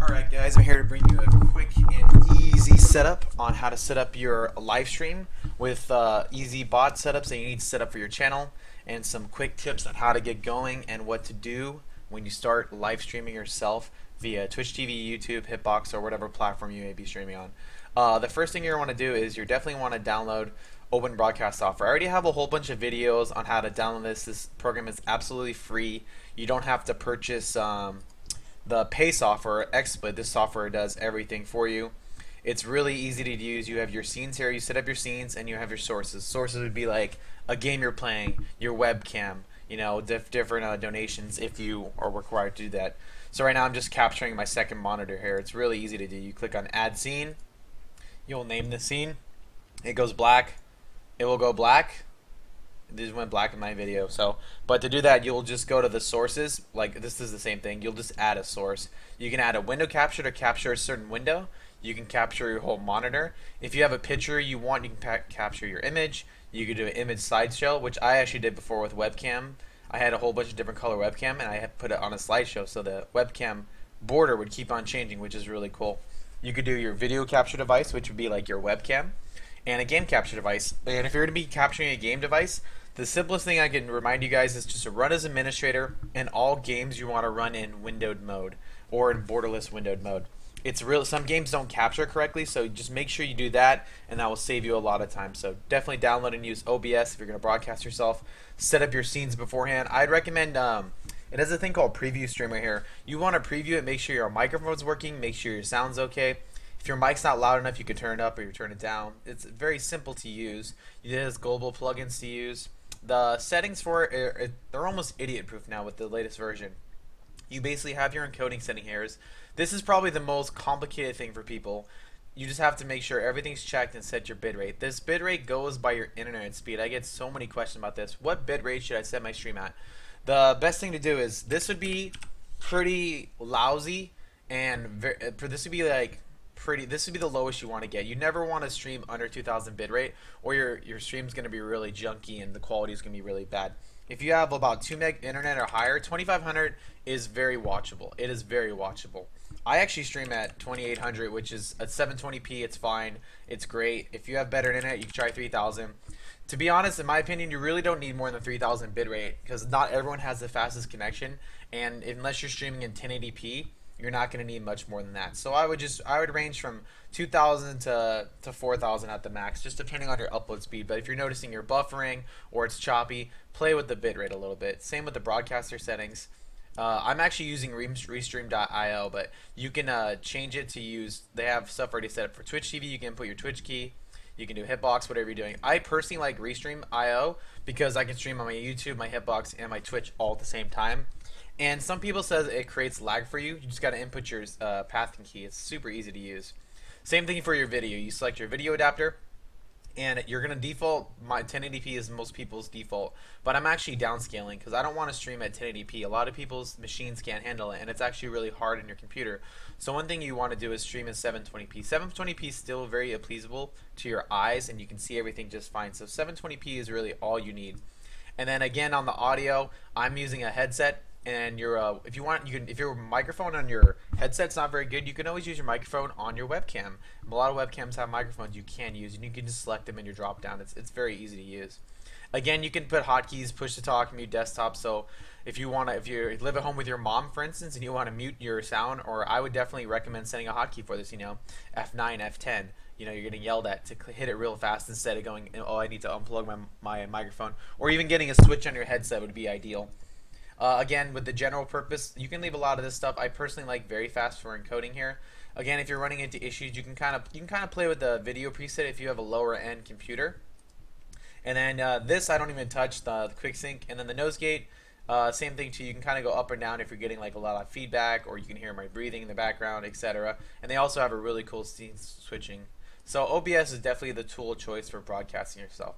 Alright guys, I'm here to bring you a quick and easy setup on how to set up your live stream with easy bot setups that you need to set up for your channel, and some quick tips on how to get going and what to do when you start live streaming yourself via Twitch TV, YouTube, Hitbox, or whatever platform you may be streaming on. The first thing you're going to want to do is you definitely want to download Open Broadcast software. I already have a whole bunch of videos on how to download this. This program is absolutely free. You don't have to purchase the pay software, XSplit. This software does everything for you. It's really easy to use. You have your scenes here. You set up your scenes, and you have your sources. Sources would be like a game you're playing, your webcam, different donations if you are required to do that. So right now I'm just capturing my second monitor here. It's really easy to do. You click on Add Scene. You'll name the scene. It goes black. It will go black. This went black in my video. But to do that, you'll just go to the sources. Like, this is the same thing. You'll just add a source. You can add a window capture to capture a certain window. You can capture your whole monitor. If you have a picture you want, you can capture your image. You can do an image slideshow, which I actually did before with webcam. I had a whole bunch of different color webcam, and I had put it on a slideshow, so the webcam border would keep on changing, which is really cool. You could do your video capture device, which would be like your webcam, and a game capture device. And if you're going to be capturing a game device, the simplest thing I can remind you guys is just to run as administrator, and all games you want to run in windowed mode or in borderless windowed mode. It's real. Some games don't capture correctly, so just make sure you do that, and that will save you a lot of time. So definitely download and use OBS if you're going to broadcast yourself. Set up your scenes beforehand. I'd recommend it has a thing called Preview Streamer here. You want to preview it, make sure your microphone's working, make sure your sound's okay. If your mic's not loud enough, you can turn it up or you turn it down. It's very simple to use. It has global plugins to use. The settings for it, they're almost idiot-proof now with the latest version. You basically have your encoding setting here. This is probably the most complicated thing for people. You just have to make sure everything's checked and set your bitrate. This bitrate goes by your internet speed. I get so many questions about this. What bitrate should I set my stream at? The best thing to do is, this would be pretty lousy, and this would be like this would be the lowest you want to get. You never want to stream under 2000 bitrate, or your stream's going to be really junky and the quality is going to be really bad. If you have about 2 meg internet or higher, 2500 is very watchable. It is very watchable. I actually stream at 2800, which is at 720p. It's fine. It's great. If you have better internet, you can try 3000. To be honest, in my opinion, you really don't need more than 3000 bitrate, because not everyone has the fastest connection, and unless you're streaming in 1080p, you're not going to need much more than that. So I would range from 2000 to 4000 at the max, just depending on your upload speed. But if you're noticing you're buffering or it's choppy, play with the bitrate a little bit. Same with the broadcaster settings. I'm actually using Restream.io, but you can change it to use. They have stuff already set up for Twitch TV. You can put your Twitch key. You can do Hitbox, whatever you're doing. I personally like Restream.io because I can stream on my YouTube, my Hitbox, and my Twitch all at the same time. And some people says it creates lag for you. You just got to input your path and key. It's super easy to use. Same thing for your video. You select your video adapter, and you're going to default. My 1080p is most people's default, but I'm actually downscaling because I don't want to stream at 1080p. A lot of people's machines can't handle it, and it's actually really hard in your computer. So one thing you want to do is stream in 720p. 720p is still very appeasable to your eyes, and you can see everything just fine. So 720p is really all you need. And then again, on the audio, I'm using a headset. And if your microphone on your headset's not very good, you can always use your microphone on your webcam. A lot of webcams have microphones you can use, and you can just select them in your drop down. It's very easy to use. Again, you can put hotkeys, push to talk, mute desktop. So if you live at home with your mom, for instance, and you want to mute your sound, or I would definitely recommend setting a hotkey for this. F9, F10. You're getting yelled at to hit it real fast instead of going, oh, I need to unplug my microphone, or even getting a switch on your headset would be ideal. Again, with the general purpose, you can leave a lot of this stuff. I personally like very fast for encoding here. Again, if you're running into issues, you can kind of play with the video preset if you have a lower end computer. And then this I don't even touch, the quick sync, and then the nose gate. Same thing too. You can kind of go up or down if you're getting like a lot of feedback, or you can hear my breathing in the background, etc. And they also have a really cool scene switching. So OBS is definitely the tool of choice for broadcasting yourself.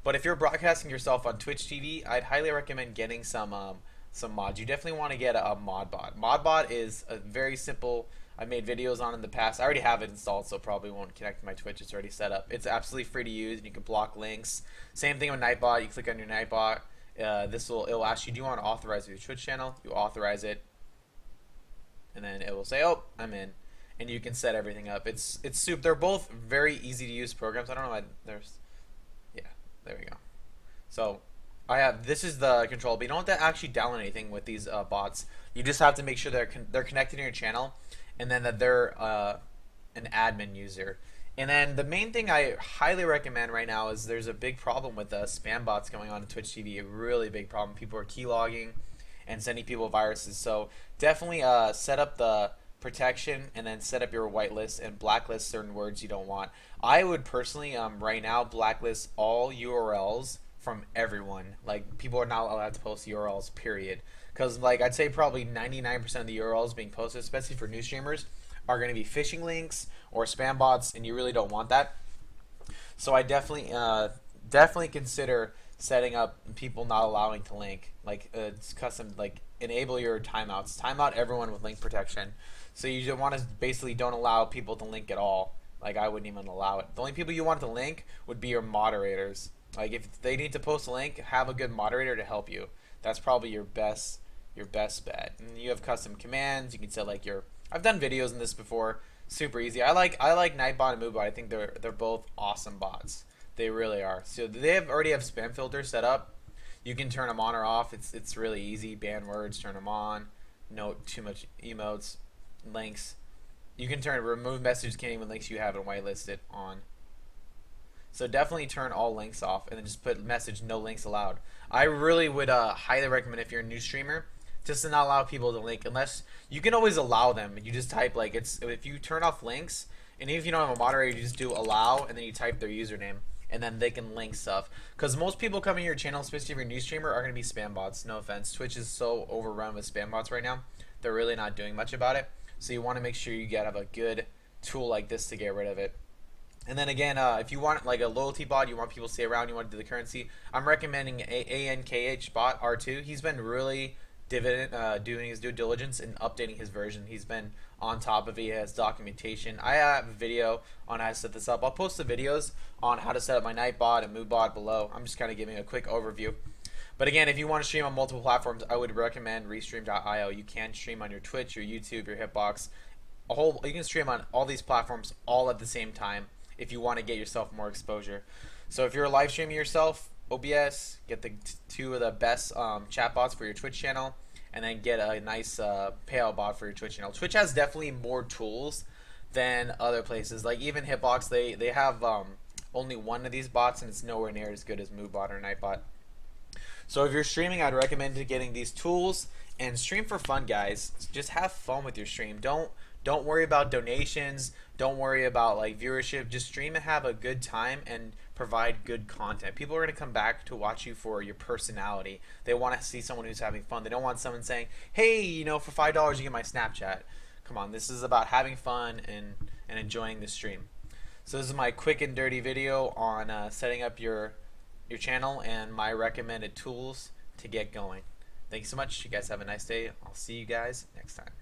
But if you're broadcasting yourself on Twitch TV, I'd highly recommend getting some mods. You definitely want to get a Modbot. Modbot is a very simple. I made videos on in the past. I already have it installed, so probably won't connect to my Twitch. It's already set up. It's absolutely free to use, and you can block links. Same thing with Nightbot. You click on your Nightbot. It'll ask you, do you want to authorize your Twitch channel? You authorize it. and then it will say, "Oh, I'm in," and you can set everything up. It's soup. They're both very easy to use programs. I don't know why there's yeah, there we go. So I have this is the control, but you don't have to actually download anything with these bots. You just have to make sure they're connected to your channel, and then that they're an admin user. And then the main thing I highly recommend right now is there's a big problem with spam bots going on in Twitch TV. A really big problem. People are keylogging and sending people viruses. So definitely set up the protection and then set up your whitelist and blacklist certain words you don't want. I would personally right now blacklist all URLs from everyone. Like people are not allowed to post URLs. Period. Because like I'd say probably 99% of the URLs being posted, especially for new streamers, are going to be phishing links or spam bots, and you really don't want that. So I definitely consider setting up people not allowing to link, like it's custom, like enable your timeouts, timeout everyone with link protection. So you want to basically don't allow people to link at all. Like I wouldn't even allow it. The only people you want to link would be your moderators. Like if they need to post a link, have a good moderator to help you. That's probably your best bet. And you have custom commands. You can set like your. I've done videos in this before. Super easy. I like Nightbot and Moobot. I think they're both awesome bots. They really are. So already have spam filters set up. You can turn them on or off. It's really easy. Ban words, turn them on. No too much emotes, links. You can remove messages can't even links you haven't whitelisted on. So definitely turn all links off and then just put message no links allowed. I really would highly recommend if you're a new streamer just to not allow people to link unless you can always allow them. You just type like it's if you turn off links and even if you don't have a moderator, you just do allow and then you type their username and then they can link stuff. Because most people coming to your channel, especially if you're a new streamer, are going to be spam bots. No offense, Twitch is so overrun with spam bots right now. They're really not doing much about it. So you want to make sure you have a good tool like this to get rid of it. And then again, if you want like a loyalty bot, you want people to stay around, you want to do the currency, I'm recommending ANKH bot R2. He's been really doing his due diligence and updating his version. He's been on top of it. He has documentation. I have a video on how to set this up. I'll post the videos on how to set up my Nightbot and Moobot below. I'm just kind of giving a quick overview. But again, if you want to stream on multiple platforms, I would recommend Restream.io. You can stream on your Twitch, your YouTube, your Hitbox. You can stream on all these platforms all at the same time if you want to get yourself more exposure. So if you're live streaming yourself, OBS, get the two of the best chat bots for your Twitch channel, and then get a nice payout bot for your Twitch channel. Twitch has definitely more tools than other places. Like even Hitbox, they have only one of these bots, and it's nowhere near as good as Moobot or Nightbot. So if you're streaming, I'd recommend getting these tools and stream for fun, guys. Just have fun with your stream. Don't worry about donations. Don't worry about like viewership. Just stream and have a good time and provide good content. People are going to come back to watch you for your personality. They want to see someone who's having fun. They don't want someone saying, "Hey, for $5 you get my Snapchat." Come on, this is about having fun and enjoying the stream. So this is my quick and dirty video on setting up your channel and my recommended tools to get going. Thank you so much. You guys have a nice day. I'll see you guys next time.